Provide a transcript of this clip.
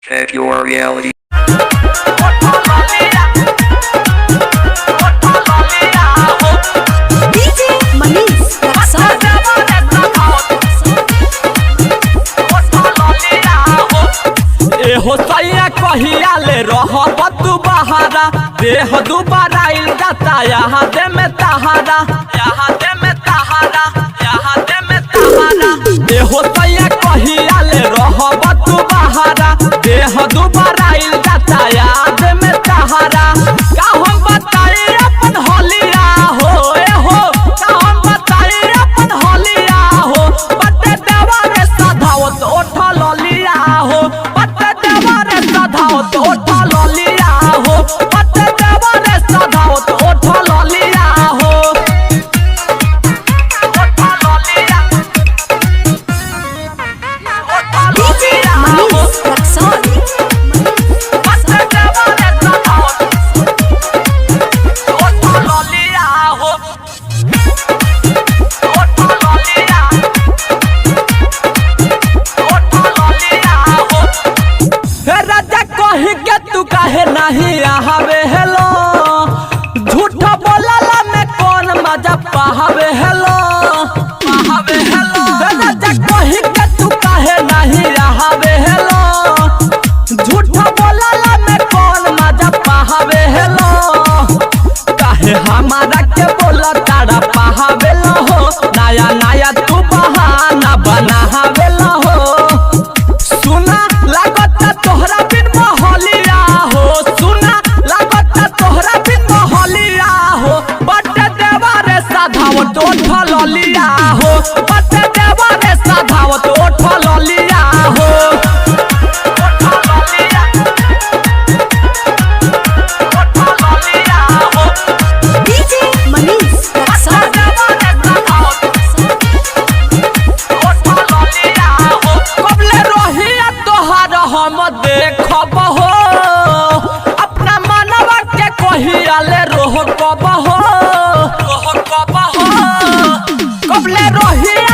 Check your reality. हो सैया कहिया ले रहब तू बहारा देह दुबारा इल जाता यहाँ दे में तहारा यहाँ दे में तहारा यहाँ दे में तहारा हो सैया कहिया ले रहब तू बहारा देह दुबारा इल जाता यहाँ दे में तहारा का हम बताई अपन होलिया हो का हम बताई अपन होलिया हो बटे देवा रे सधावत ओठा ललिया हो सधावत ओठा ललिया हो पते देवा रे सधावत ओठा ललिया हो ओठा ललिया हो पते देवा रे सधावत ओठा ललिया हो ओठा ललिया राजा कही के तू काहे नहीं आवे हेलो झूठ बोलला में कौन मजा पावे हेलो राजा कही के तू काहे नहीं आवे हेलो झूठ बोलला में कौन मजा पावे हेलो काहे हमारा के बोला तारा पावे हो नया नया तू बहाना बनावे हो सुना लागता तोहरा बिन मोहलिया हो सुना लागता तोहरा बिन मोहलिया हो बटे देवा रे सधावत ओठा ललिया हो बटे देवा रे सधावत ओठा ललिया हो ओठा ललिया हो डीजे मनीष हम देखब हो अपना मनवा के कहिया ले रोह कब हो कबले रोहिया